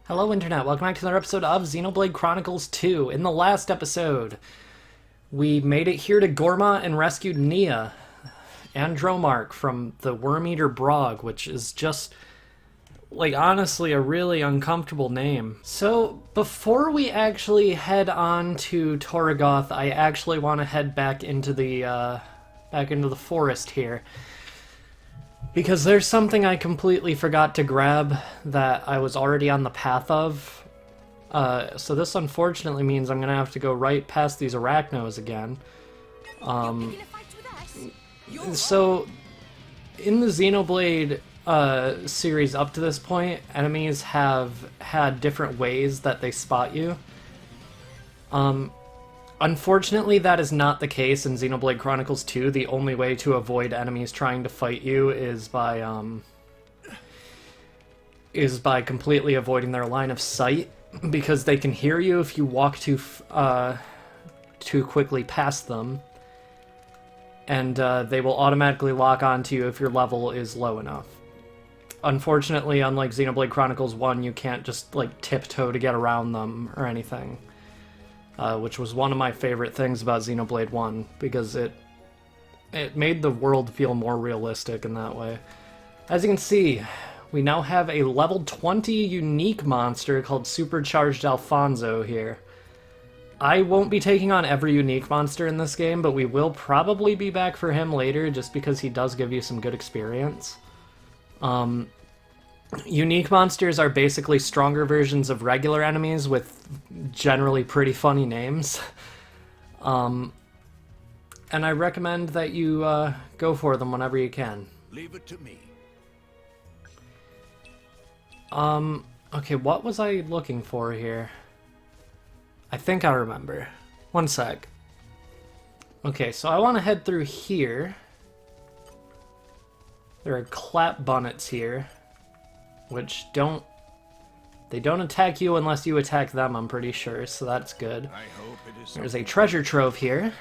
Hello Internet, welcome back to another episode of Xenoblade Chronicles 2. In the last episode, we made it here to Gorma and rescued Nia and Dromark from the Worm-Eater Brog, which is just, like, honestly a really uncomfortable name. So, before we actually head on to Torigoth, I actually want to head back into the forest here. Because there's something I completely forgot to grab that I was already on the path of. So this unfortunately means I'm going to have to go right past these Arachnos again. So, in the Xenoblade series up to this point, enemies have had different ways that they spot you. Unfortunately, that is not the case in Xenoblade Chronicles 2. The only way to avoid enemies trying to fight you is by completely avoiding their line of sight, because they can hear you if you walk too quickly past them, and they will automatically lock onto you if your level is low enough. Unfortunately, unlike Xenoblade Chronicles 1, you can't just, like, tiptoe to get around them or anything. Which was one of my favorite things about Xenoblade 1, because it made the world feel more realistic in that way. As you can see, we now have a level 20 unique monster called Supercharged Alfonso here. I won't be taking on every unique monster in this game, but we will probably be back for him later, just because he does give you some good experience. Unique monsters are basically stronger versions of regular enemies with generally pretty funny names. And I recommend that you go for them whenever you can. Leave it to me. Okay, what was I looking for here? I think I remember. One sec. Okay, so I want to head through here. There are clap bunnets here, which don't attack you unless you attack them, I'm pretty sure, so that's good. I hope it is. There's a treasure trove here.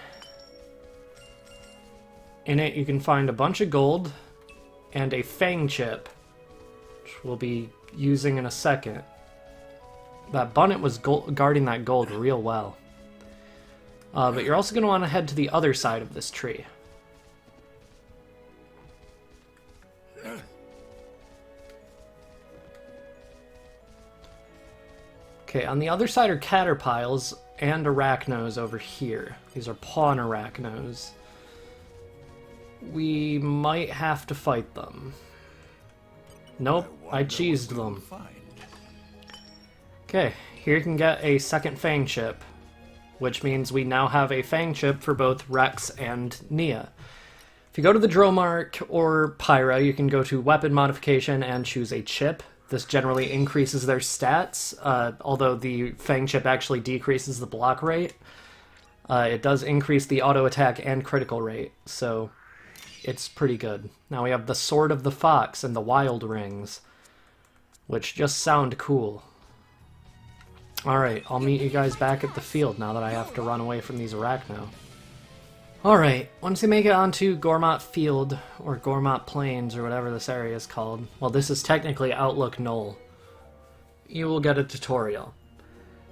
In it you can find a bunch of gold and a fang chip, which we'll be using in a second. That bunnet was guarding that gold real well. But you're also going to want to head to the other side of this tree. Okay, on the other side are caterpiles and arachnos over here. These are pawn arachnos. We might have to fight them. Nope, I cheesed them. Okay, here you can get a second fang chip, which means we now have a fang chip for both Rex and Nia. If you go to the Dromark or Pyra, you can go to weapon modification and choose a chip. This generally increases their stats, although the Fang Chip actually decreases the block rate. It does increase the auto attack and critical rate, so it's pretty good. Now we have the Sword of the Fox and the Wild Rings, which just sound cool. Alright, I'll meet you guys back at the field now that I have to run away from these Arachno. Alright, once you make it onto Gormott Field, or Gormott Plains, or whatever this area is called, well, this is technically Outlook Knoll, you will get a tutorial.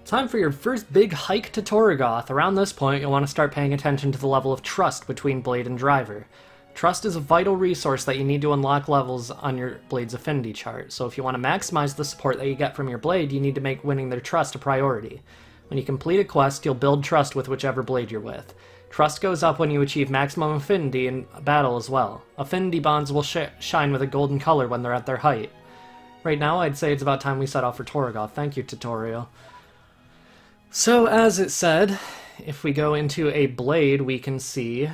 Time for your first big hike to Torigoth. Around this point, you'll want to start paying attention to the level of trust between blade and driver. Trust is a vital resource that you need to unlock levels on your blade's affinity chart, so if you want to maximize the support that you get from your blade, you need to make winning their trust a priority. When you complete a quest, you'll build trust with whichever blade you're with. Trust goes up when you achieve maximum affinity in battle as well. Affinity bonds will shine with a golden color when they're at their height. Right now, I'd say it's about time we set off for Torigoth. Thank you, Territorial. So, as it said, if we go into a blade, we can see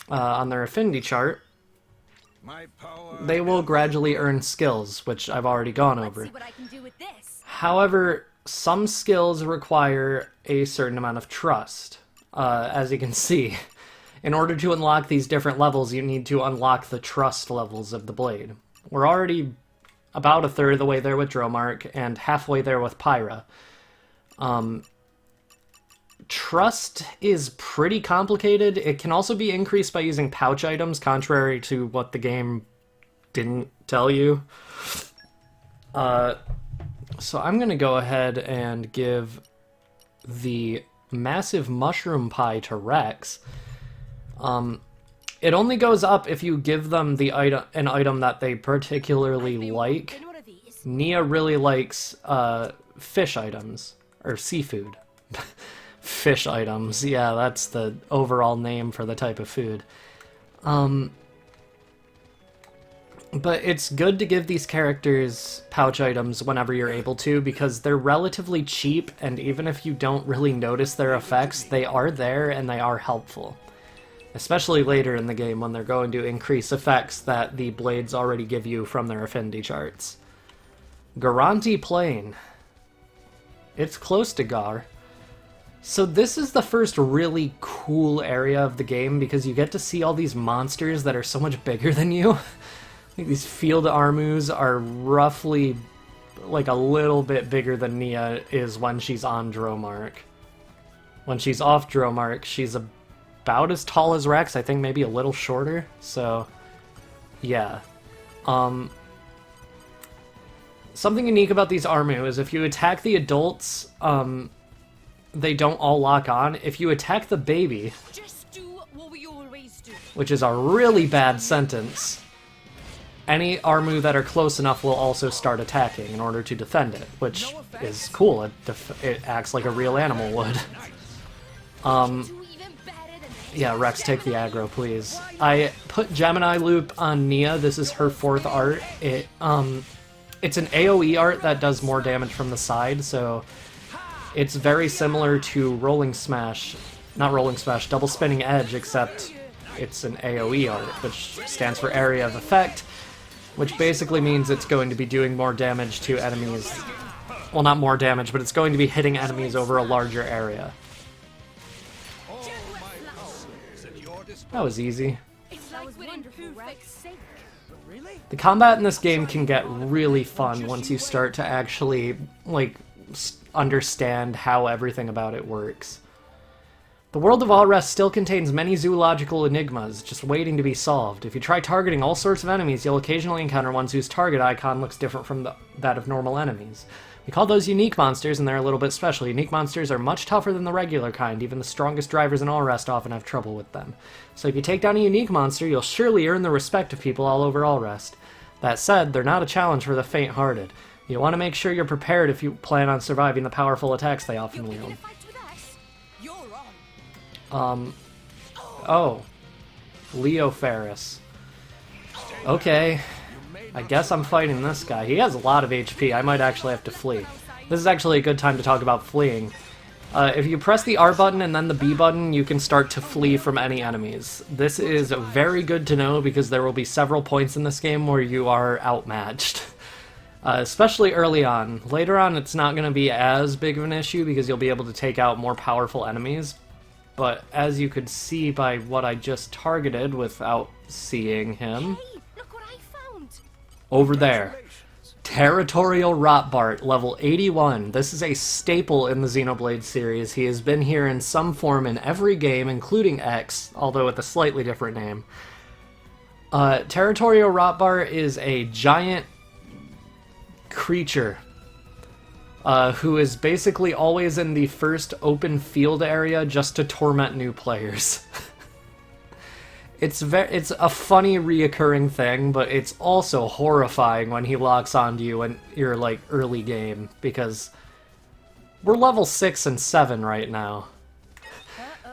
on their affinity chart, they will gradually earn skills, which I've already gone over. Let's see what I can do with this. However, some skills require a certain amount of trust. As you can see, in order to unlock these different levels, you need to unlock the trust levels of the blade. We're already about a third of the way there with Dromark, and halfway there with Pyra. Trust is pretty complicated. It can also be increased by using pouch items, contrary to what the game didn't tell you. So I'm going to go ahead and give the massive mushroom pie to Rex. It only goes up if you give them an item that they particularly like. Nia really likes fish items, or seafood. Fish items, yeah, that's the overall name for the type of food. But it's good to give these characters pouch items whenever you're able to, because they're relatively cheap, and even if you don't really notice their effects, they are there and they are helpful. Especially later in the game when they're going to increase effects that the blades already give you from their affinity charts. Garanti Plain. It's close to Gar. So this is the first really cool area of the game because you get to see all these monsters that are so much bigger than you. Like these field armus are roughly like a little bit bigger than Nia is when she's on Dromark. When she's off Dromark, she's about as tall as Rex, I think maybe a little shorter. So, yeah. Something unique about these Armu is if you attack the adults, they don't all lock on. If you attack the baby, Just do what we always do. which is a really bad sentence, any Armu that are close enough will also start attacking in order to defend it, which is cool. It acts like a real animal would. Do even better than Yeah, Rex, take the aggro, please. I put Gemini Loop on Nia. This is her 4th art. It's an AoE art that does more damage from the side, so it's very similar to Rolling Smash. Not Rolling Smash, Double Spinning Edge, except it's an AoE art, which stands for Area of Effect, which basically means it's going to be doing more damage to enemies. Well, not more damage, but it's going to be hitting enemies over a larger area. That was easy. it's like we're in perfect sync. The combat in this game can get really fun once you start to actually, like, understand how everything about it works. The world of Allrest still contains many zoological enigmas, just waiting to be solved. If you try targeting all sorts of enemies, you'll occasionally encounter ones whose target icon looks different from that of normal enemies. We call those unique monsters, and they're a little bit special. Unique monsters are much tougher than the regular kind. Even the strongest drivers in Allrest often have trouble with them. So if you take down a unique monster, you'll surely earn the respect of people all over Allrest. That said, they're not a challenge for the faint-hearted. You want to make sure you're prepared if you plan on surviving the powerful attacks they often You're wield. gonna fight with us. You're on. Oh. Leo Ferris. Okay. I guess I'm fighting this guy. He has a lot of HP. I might actually have to flee. This is actually a good time to talk about fleeing. If you press the R button and then the B button, you can start to flee from any enemies. This is very good to know because there will be several points in this game where you are outmatched. Especially early on. Later on, it's not going to be as big of an issue because you'll be able to take out more powerful enemies. But as you could see by what I just targeted without seeing him, Hey, look what I found. over there. Territorial Rothbart, level 81. This is a staple in the Xenoblade series. He has been here in some form in every game, including X, although with a slightly different name. Territorial Rothbart is a giant creature who is basically always in the first open field area just to torment new players. It's a funny reoccurring thing, but it's also horrifying when he locks onto you in your like early game, because we're level 6 and 7 right now.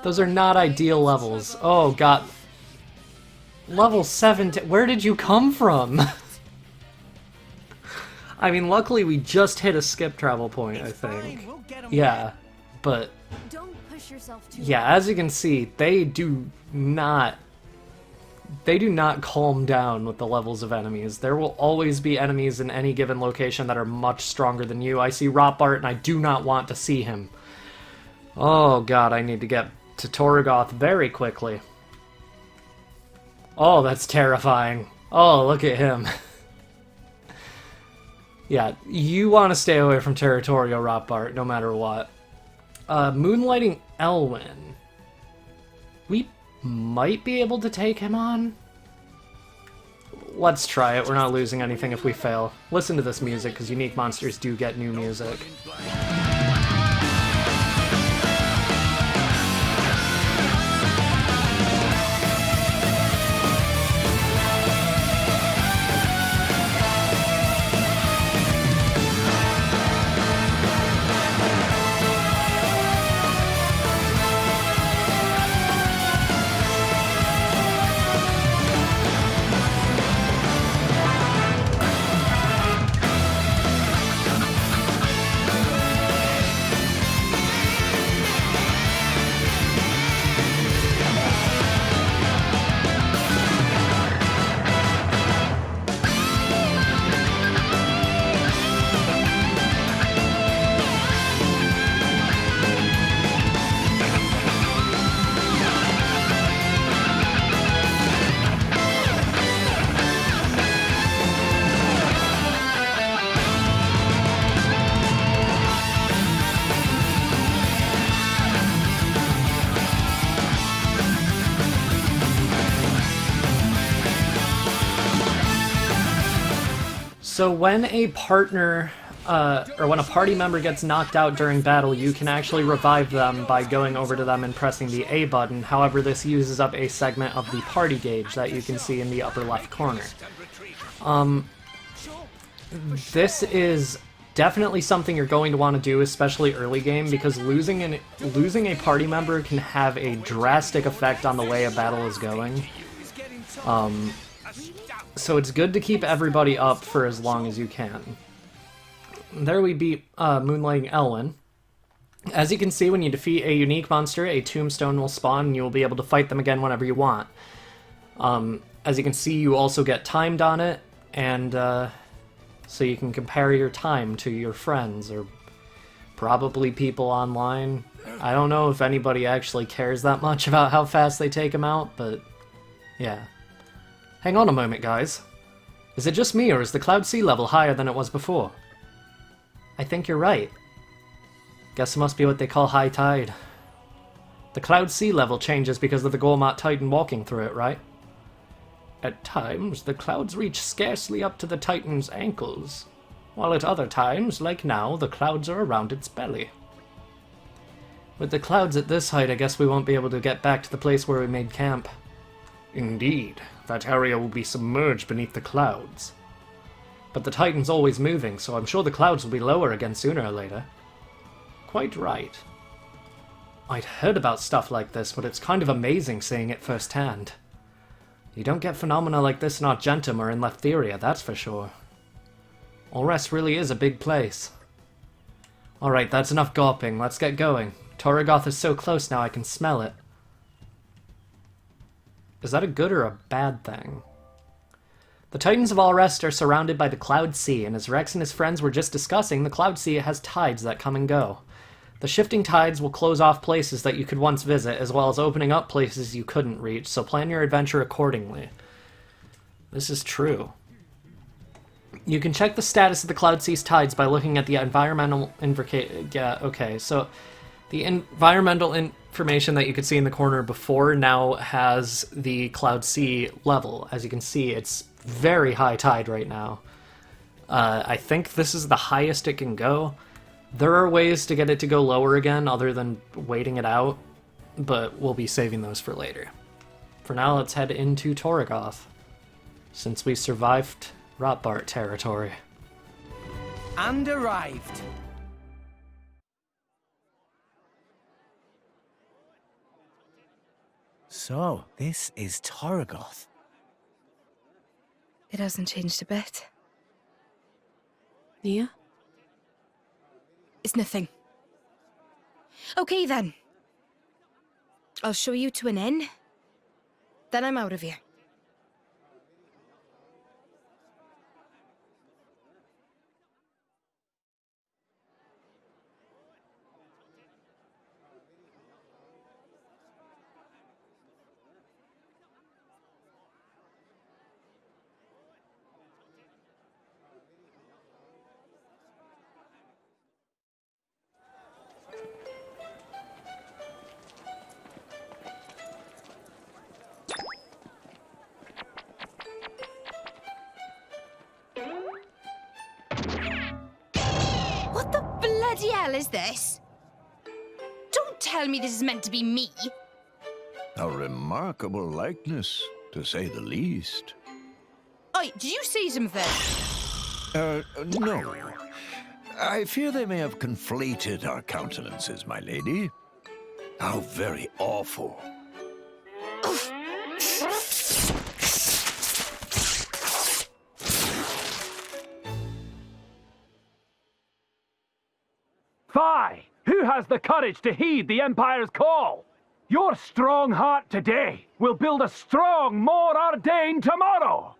Those are not ideal levels. Oh god. Level 7, where did you come from? I mean, luckily we just hit a skip travel point, I think. Yeah, but Don't push yourself too yeah, as you can see, they do not calm down with the levels of enemies. There will always be enemies in any given location that are much stronger than you. I see Rothbart and I do not want to see him. Oh god, I need to get to Torigoth very quickly. Oh, that's terrifying. Oh, look at him. Yeah, you want to stay away from Territorial Rothbart no matter what. Moonlighting Elwyn. We might be able to take him on. let's try it. We're not losing anything if we fail. Listen to this music, because unique monsters do get new music. So when a partner, or when a party member gets knocked out during battle, you can actually revive them by going over to them and pressing the A button. However, this uses up a segment of the party gauge that you can see in the upper left corner. This is definitely something you're going to want to do, especially early game, because losing a party member can have a drastic effect on the way a battle is going. So it's good to keep everybody up for as long as you can. There we beat Moonlighting Elwyn. As you can see, when you defeat a unique monster, a tombstone will spawn and you will be able to fight them again whenever you want. As you can see, you also get timed on it, and so you can compare your time to your friends, or probably people online. I don't know if anybody actually cares that much about how fast they take them out, but yeah. Hang on a moment, guys. Is it just me, or is the cloud sea level higher than it was before? I think you're right. Guess it must be what they call high tide. The cloud sea level changes because of the Gormat Titan walking through it, right? At times, the clouds reach scarcely up to the Titan's ankles, while at other times, like now, the clouds are around its belly. With the clouds at this height, I guess we won't be able to get back to the place where we made camp. Indeed. That area will be submerged beneath the clouds. But the Titan's always moving, so I'm sure the clouds will be lower again sooner or later. Quite right. I'd heard about stuff like this, but it's kind of amazing seeing it firsthand. You don't get phenomena like this in Argentum or in Leftheria, that's for sure. Orres really is a big place. Alright, that's enough gawping, let's get going. Torigoth is so close now I can smell it. Is that a good or a bad thing? The Titans of Alrest are surrounded by the Cloud Sea, and as Rex and his friends were just discussing, the Cloud Sea has tides that come and go. The shifting tides will close off places that you could once visit, as well as opening up places you couldn't reach, so plan your adventure accordingly. This is true. You can check the status of the Cloud Sea's tides by looking at the environmental the environmental information that you could see in the corner before now has the Cloud Sea level. As you can see, it's very high tide right now. I think this is the highest it can go. There are ways to get it to go lower again other than waiting it out, but we'll be saving those for later. For now, let's head into Torigoth, since we survived Rothbart territory. And arrived. So, this is Torigoth. It hasn't changed a bit. Nia? It's nothing. Okay then. I'll show you to an inn. Then I'm out of here. What the bloody hell is this? Don't tell me this is meant to be me. A remarkable likeness, to say the least. Oi, did you see something? No. I fear they may have conflated our countenances, my lady. How very awful. Fie! Who has the courage to heed the Empire's call? Your strong heart today will build a strong, more ordained tomorrow.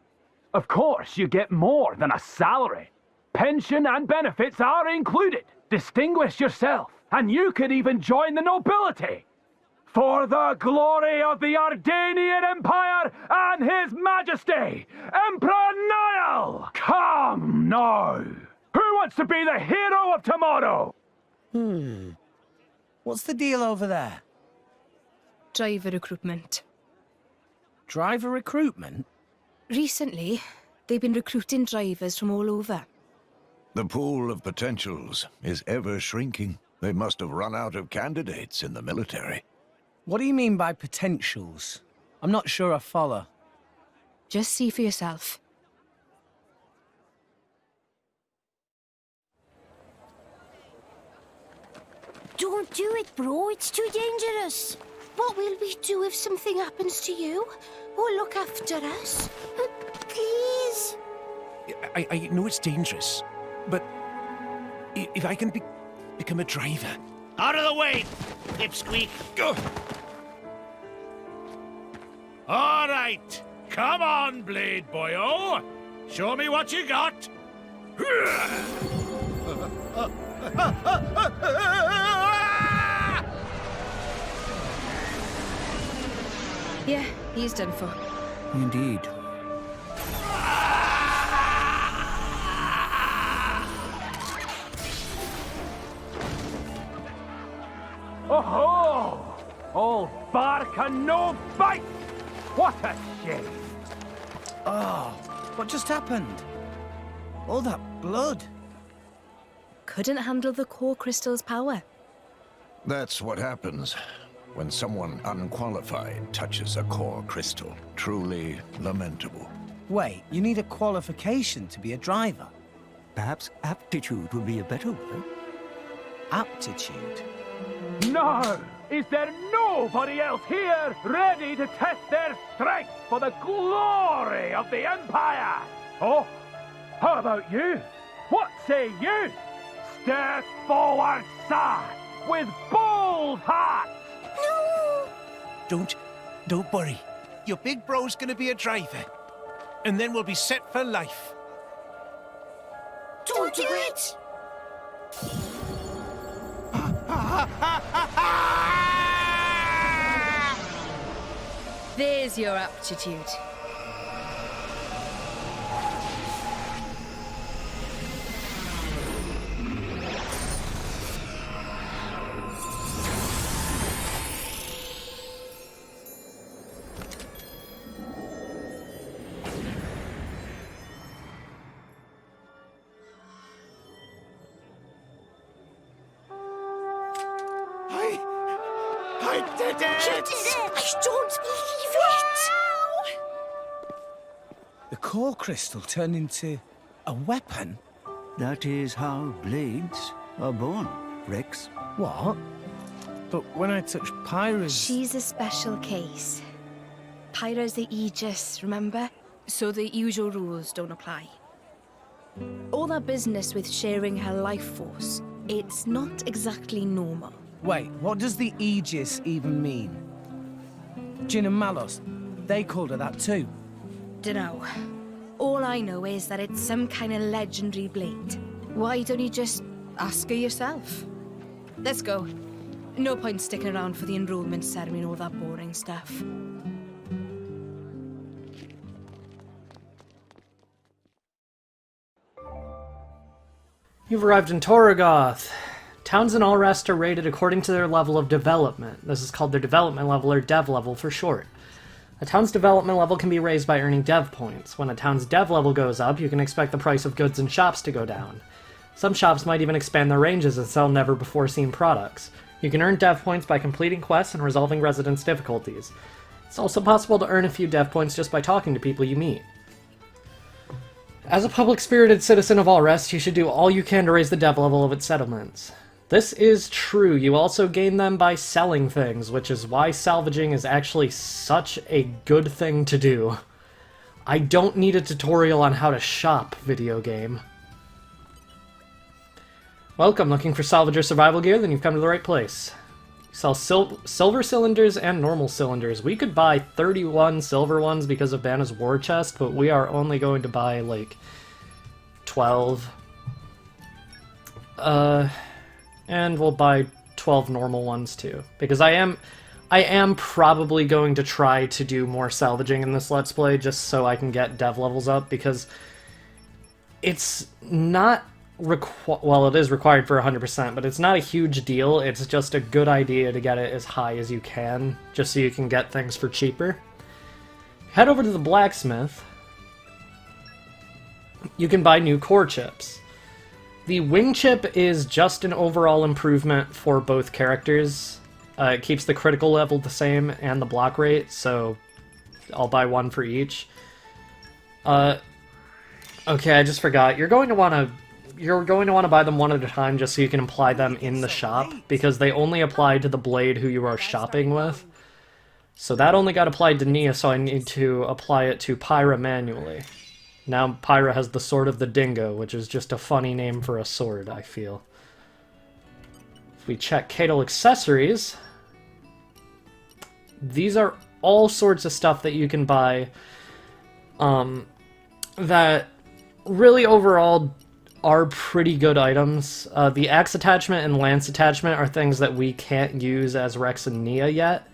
Of course, you get more than a salary. Pension and benefits are included. Distinguish yourself, and you could even join the nobility. For the glory of the Ardanian Empire and His Majesty, Emperor Niall! Come now! Who wants to be the hero of tomorrow? What's the deal over there? Driver recruitment. Driver recruitment? Recently, they've been recruiting drivers from all over. The pool of potentials is ever shrinking. They must have run out of candidates in the military. What do you mean by potentials? I'm not sure I follow. Just see for yourself. Don't do it, bro. It's too dangerous. What will we do if something happens to you? Or look after us? Please. I know it's dangerous, but if I can become a driver... Out of the way, Pipsqueak. Go! All right. Come on, Blade Boyo. Show me what you got. Yeah, he's done for. Indeed. Oh-ho! All bark and no bite! What a shame! Oh, what just happened? All that blood. Couldn't handle the core crystal's power. That's what happens when someone unqualified touches a core crystal. Truly lamentable. Wait, you need a qualification to be a driver? Perhaps aptitude would be a better word. Aptitude? No! Is there nobody else here ready to test their strength for the glory of the Empire? Oh, how about you? What say you? Step forward, sir, with bold heart! Don't worry. Your big bro's gonna be a driver. And then we'll be set for life. Don't do it! There's your aptitude. I did it! You did it! I don't believe it! The core crystal turned into a weapon? That is how blades are born, Rex. What? But when I touched Pyra's... She's a special case. Pyra's the Aegis, remember? So the usual rules don't apply. All that business with sharing her life force, it's not exactly normal. Wait, what does the Aegis even mean? Jin and Malos, they called her that too. Dunno. All I know is that it's some kind of legendary blade. Why don't you just ask her yourself? Let's go. No point sticking around for the enrollment ceremony and all that boring stuff. You've arrived in Torigoth. Towns and all rest are rated according to their level of development. This is called their development level, or dev level for short. A town's development level can be raised by earning dev points. When a town's dev level goes up, you can expect the price of goods and shops to go down. Some shops might even expand their ranges and sell never-before-seen products. You can earn dev points by completing quests and resolving residents' difficulties. It's also possible to earn a few dev points just by talking to people you meet. As a public-spirited citizen of Alrest, you should do all you can to raise the dev level of its settlements. This is true. You also gain them by selling things, which is why salvaging is actually such a good thing to do. I don't need a tutorial on how to shop, video game. Welcome, looking for salvage or survival gear? Then you've come to the right place. Sell silver cylinders and normal cylinders. We could buy 31 silver ones because of Banna's war chest, but we are only going to buy, like, 12. And we'll buy 12 normal ones, too. Because I am probably going to try to do more salvaging in this Let's Play, just so I can get dev levels up, because it's not... well, it is required for 100%, but it's not a huge deal. It's just a good idea to get it as high as you can, just so you can get things for cheaper. Head over to the blacksmith. You can buy new core chips. The wing chip is just an overall improvement for both characters. It keeps the critical level the same and the block rate, so I'll buy one for each. Okay, I just forgot. You're going to want to buy them one at a time just so you can apply them in the shop, because they only apply to the blade who you are shopping with. So that only got applied to Nia, so I need to apply it to Pyra manually. Now Pyra has the Sword of the Dingo, which is just a funny name for a sword, I feel. If we check Cadle accessories, these are all sorts of stuff that you can buy that really overall are pretty good items. The axe attachment and lance attachment are things that we can't use as Rex and Nia yet,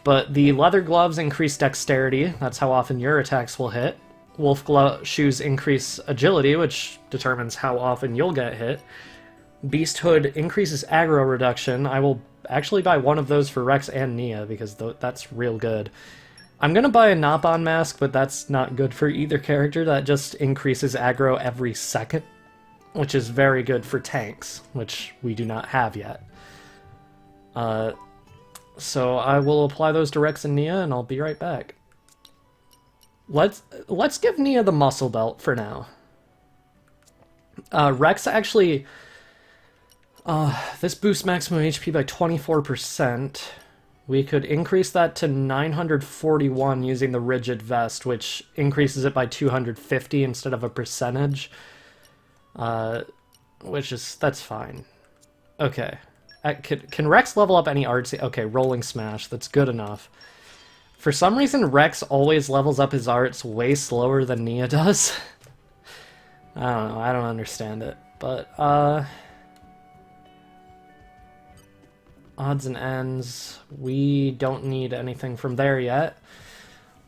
but the leather gloves increase dexterity, that's how often your attacks will hit. Wolf shoes increase agility, which determines how often you'll get hit. Beast hood increases aggro reduction. I will actually buy one of those for Rex and Nia, because that's real good. I'm gonna buy a Nopon mask, but that's not good for either character. That just increases aggro every second, which is very good for tanks, which we do not have yet. So I will apply those to Rex and Nia, and I'll be right back. Let's give Nia the muscle belt for now. Rex actually... this boosts maximum HP by 24%. We could increase that to 941 using the rigid vest, which increases it by 250 instead of a percentage. That's fine. Okay. Can Rex level up any arts? Okay, rolling smash. That's good enough. For some reason, Rex always levels up his arts way slower than Nia does. I don't know. I don't understand it. But, odds and ends. We don't need anything from there yet.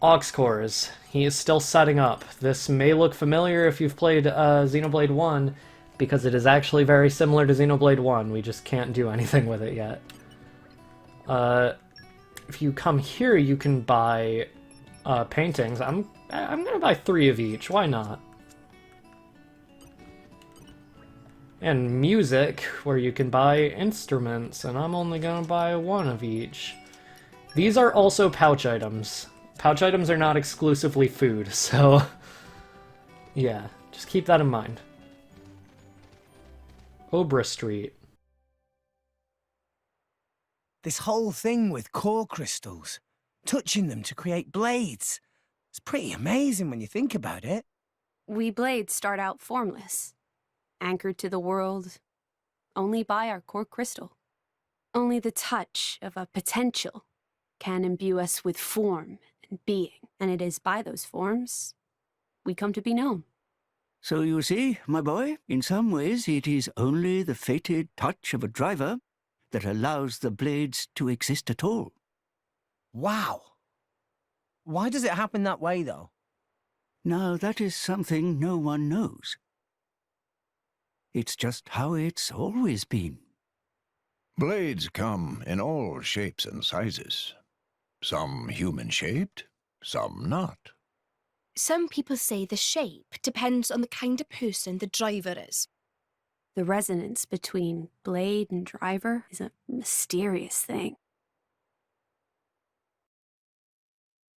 Aux cores. He is still setting up. This may look familiar if you've played Xenoblade 1, because it is actually very similar to Xenoblade 1. We just can't do anything with it yet. If you come here, you can buy paintings. I'm gonna buy 3 of each. Why not? And music, where you can buy instruments, and I'm only gonna buy 1 of each. These are also pouch items. Pouch items are not exclusively food, so yeah, just keep that in mind. Obra Street. This whole thing with core crystals, touching them to create blades. It's pretty amazing when you think about it. We blades start out formless, anchored to the world only by our core crystal. Only the touch of a potential can imbue us with form and being, and it is by those forms we come to be known. So you see, my boy, in some ways it is only the fated touch of a driver that allows the blades to exist at all. Wow. Why does it happen that way, though? Now, that is something no one knows. It's just how it's always been. Blades come in all shapes and sizes. Some human-shaped, some not. Some people say the shape depends on the kind of person the driver is. The resonance between blade and driver is a mysterious thing.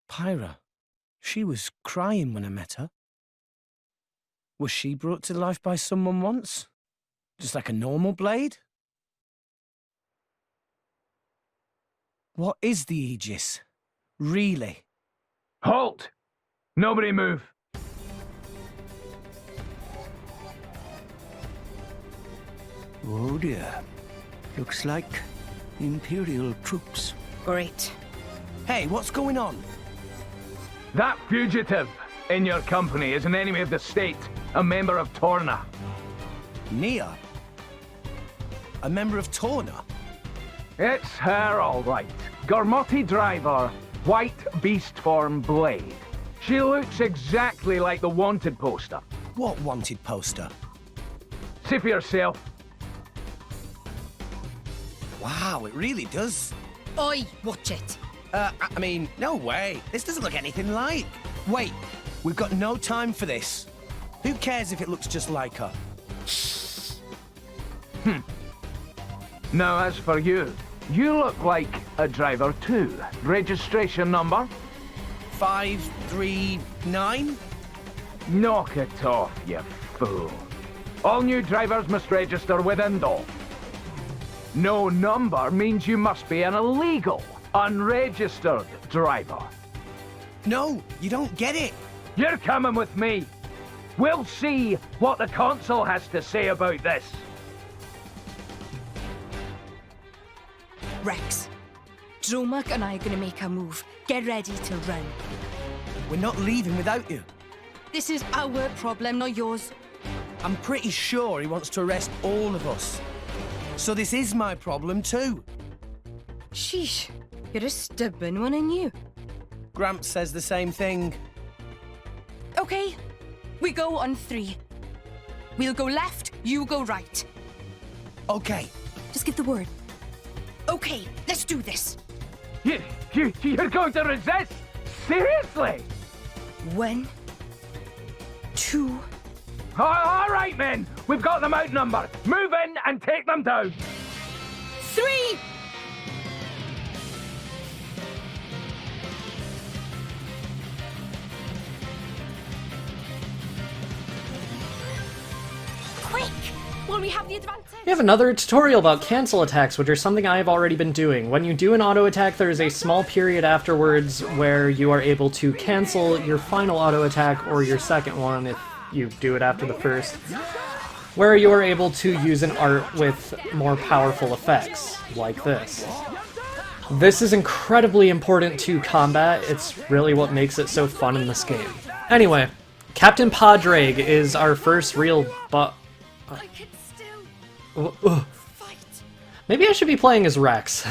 Pyra, she was crying when I met her. Was she brought to life by someone once? Just like a normal blade? What is the Aegis? Really? Halt! Nobody move. Oh dear. Looks like Imperial troops. Great. Hey, what's going on? That fugitive in your company is an enemy of the state, a member of Torna. Nia? A member of Torna? It's her, all right. Gormoti driver, white beast form blade. She looks exactly like the wanted poster. What wanted poster? See for yourself. Wow, it really does. Oi, watch it. I mean, no way. This doesn't look anything like. Wait, we've got no time for this. Who cares if it looks just like her? Now, as for you, you look like a driver too. Registration number? 539? Knock it off, you fool. All new drivers must register with Indol. No number means you must be an illegal, unregistered driver. No, you don't get it. You're coming with me. We'll see what the Consul has to say about this. Rex, Dromark and I are gonna make a move. Get ready to run. We're not leaving without you. This is our problem, not yours. I'm pretty sure he wants to arrest all of us. So this is my problem too. Sheesh, you're a stubborn one, ain't you? Gramps says the same thing. Okay, we go on 3. We'll go left, you go right. Okay. Just give the word. Okay, let's do this. You're going to resist? Seriously? 1, 2. All right, men. We've got them outnumbered. Move in and take them down. 3! Quick! Will we have the advantage? We have another tutorial about cancel attacks, which are something I have already been doing. When you do an auto attack, there is a small period afterwards where you are able to cancel your final auto attack or your second one if you do it after the first, where you are able to use an art with more powerful effects, like this. This is incredibly important to combat. It's really what makes it so fun in this game. Anyway, Captain Padraig is our first real I can still fight. Maybe I should be playing as Rex.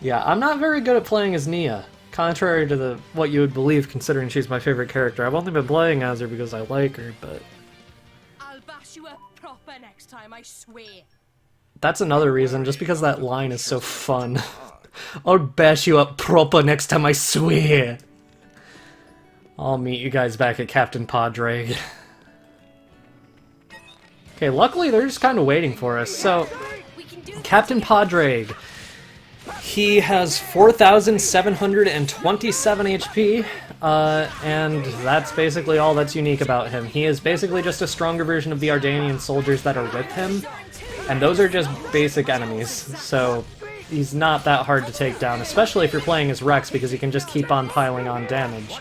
Yeah, I'm not very good at playing as Nia. Contrary to what you would believe, considering she's my favorite character. I've only been playing as her because I like her, but... I'll bash you up proper next time, I swear. That's another reason, just because that line is so fun. I'll bash you up proper next time, I swear! I'll meet you guys back at Captain Padraig. Okay, luckily they're just kind of waiting for us. So, Captain Padraig, he has 4,727 HP, and that's basically all that's unique about him. He is basically just a stronger version of the Ardanian soldiers that are with him, and those are just basic enemies, so he's not that hard to take down, especially if you're playing as Rex, because he can just keep on piling on damage.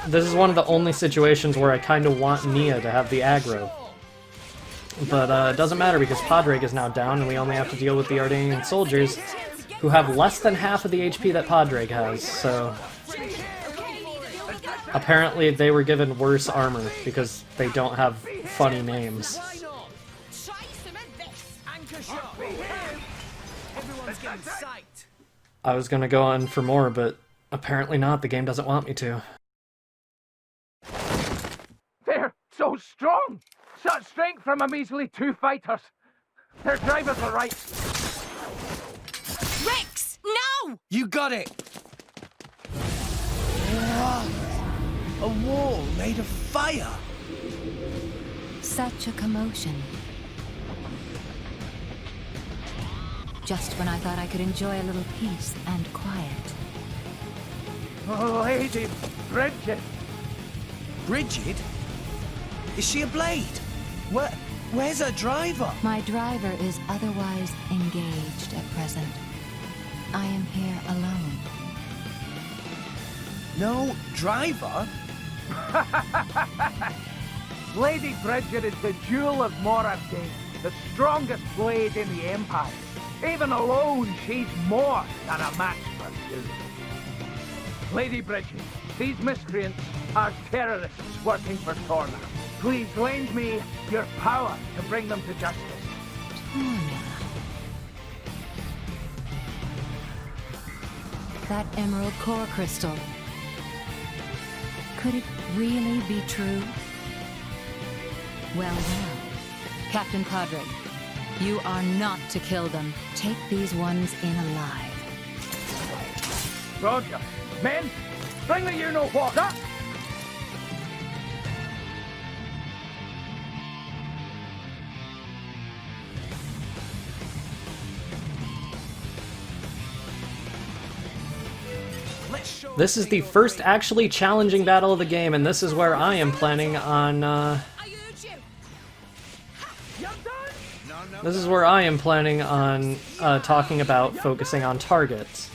This is one of the only situations where I kind of want Nia to have the aggro. But it doesn't matter because Padraig is now down and we only have to deal with the Ardanian soldiers who have less than half of the HP that Padraig has, so... Apparently they were given worse armor because they don't have funny names. I was gonna go on for more, but apparently not. The game doesn't want me to. They're so strong! Such strength from a measly 2 fighters! Their drivers are right! Rex, no! You got it! A wall made of fire! Such a commotion. Just when I thought I could enjoy a little peace and quiet. Oh, Lady Bridget! Bridget? Is she a blade? Where's her driver? My driver is otherwise engaged at present. I am here alone. No driver? Lady Bridget is the jewel of Morardain, the strongest blade in the Empire. Even alone, she's more than a match for you. Lady Bridget, these miscreants are terrorists working for Torna. Please lend me your power to bring them to justice. That emerald core crystal. Could it really be true? Well, Captain Padre, you are not to kill them. Take these ones in alive. Roger. Men, bring the you-know-what up! This is the first actually challenging battle of the game, and this is where I am planning on, This is where I am planning on, talking about focusing on targets.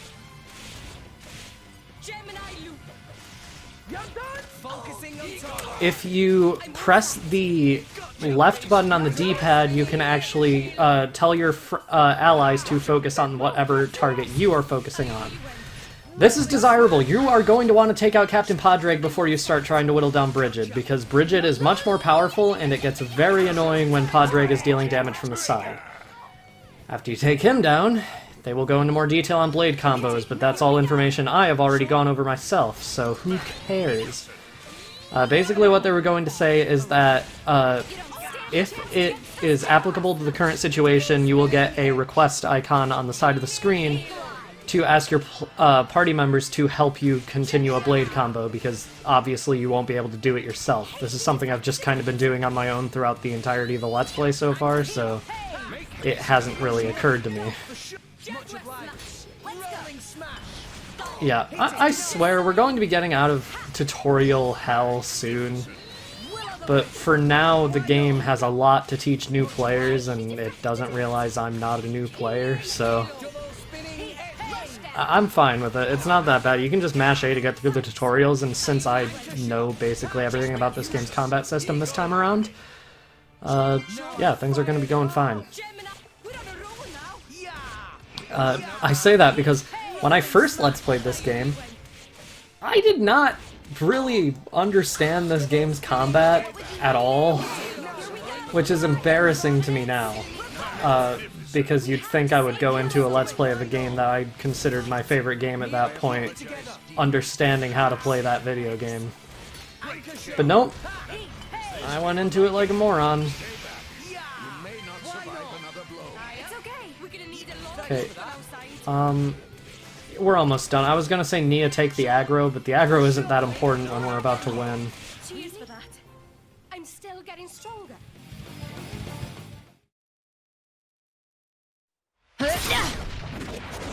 If you press the left button on the D-pad, you can actually tell your allies to focus on whatever target you are focusing on. This is desirable. You are going to want to take out Captain Padraig before you start trying to whittle down Bridget, because Bridget is much more powerful, and it gets very annoying when Padraig is dealing damage from the side. After you take him down, they will go into more detail on blade combos, but that's all information I have already gone over myself, so who cares? Basically what they were going to say is that if it is applicable to the current situation, you will get a request icon on the side of the screen to ask your party members to help you continue a blade combo, because obviously you won't be able to do it yourself. This is something I've just kind of been doing on my own throughout the entirety of the Let's Play so far, so it hasn't really occurred to me. Yeah, I swear we're going to be getting out of tutorial hell soon, but for now the game has a lot to teach new players, and it doesn't realize I'm not a new player, so I'm fine with it. It's not that bad. You can just mash A to get through the tutorials, and since I know basically everything about this game's combat system this time around, yeah, things are going to be going fine. I say that because when I first Let's Played this game, I did not really understand this game's combat at all, which is embarrassing to me now. Because you'd think I would go into a Let's Play of a game that I considered my favorite game at that point, understanding how to play that video game. But nope, I went into it like a moron. Okay, we're almost done. I was gonna say Nia take the aggro, but the aggro isn't that important when we're about to win. Cheers for that. I'm still getting stronger.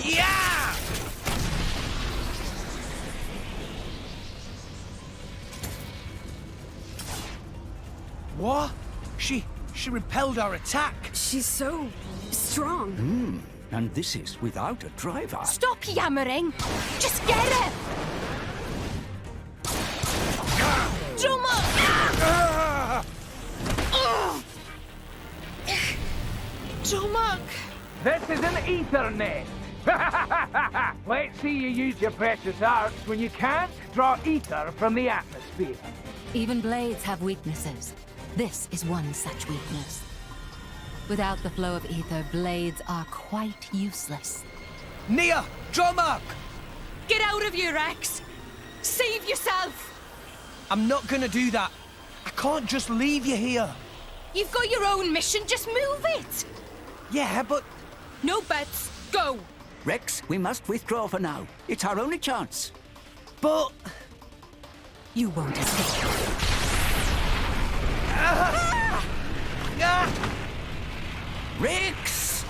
Yeah! What? She repelled our attack. She's so strong. And this is without a driver. Stop yammering. Just get it. Drum up. Jomak. This is an Ethernet! Let's see you use your precious arts when you can't draw ether from the atmosphere. Even blades have weaknesses. This is one such weakness. Without the flow of ether, blades are quite useless. Nia, draw mark! Get out of here, Rex. Save yourself. I'm not gonna do that. I can't just leave you here. You've got your own mission. Just move it. Yeah, but... No bets. Go. Rex, we must withdraw for now. It's our only chance. But... You won't escape. Rix!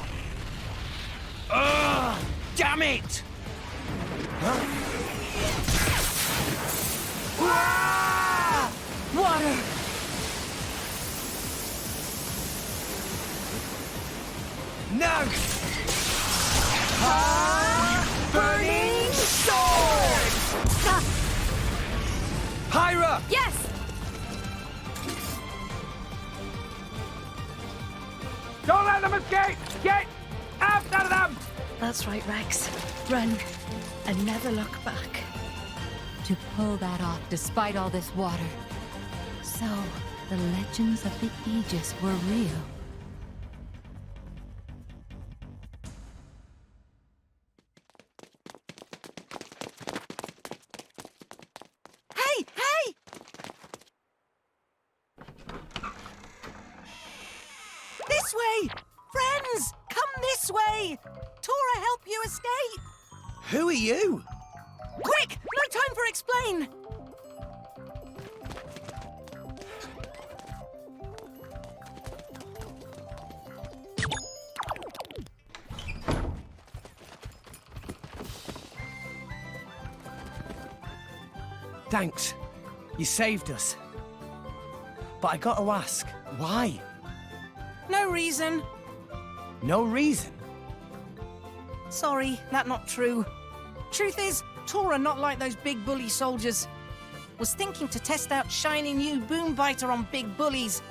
Damn it! Water! No! Burning sword! Pyra! Yes! Don't let them escape! Get after them! That's right, Rex. Run and never look back. To pull that off despite all this water. So, the legends of the Aegis were real. Hey! Hey! This way! Friends! Come this way! Tora help you escape! Who are you? Quick! No time for explain! Thanks. You saved us. But I gotta ask, why? No reason. No reason. Sorry, that not true. Truth is, Tora not like those big bully soldiers. Was thinking to test out shiny new boom biter on big bullies.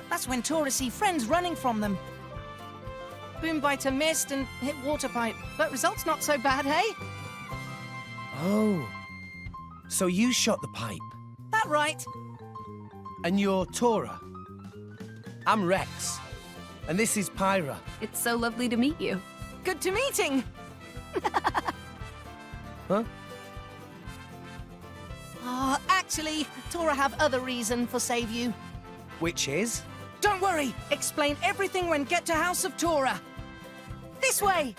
That's when Tora see friends running from them. Boom biter missed and hit water pipe, but results not so bad, hey? Oh. So you shot the pipe. That right. And you're Tora. I'm Rex. And this is Pyra. It's so lovely to meet you. Good to meeting. Huh? Actually, Tora have other reason for save you. Which is? Don't worry. Explain everything when get to House of Tora. This way.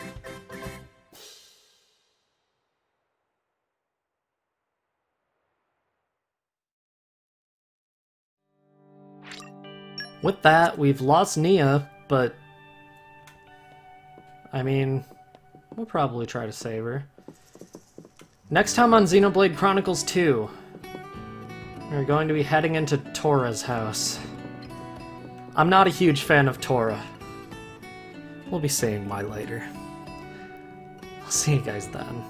With that, we've lost Nia, but I mean, we'll probably try to save her. Next time on Xenoblade Chronicles 2, we're going to be heading into Tora's house. I'm not a huge fan of Tora. We'll be seeing why later. I'll see you guys then.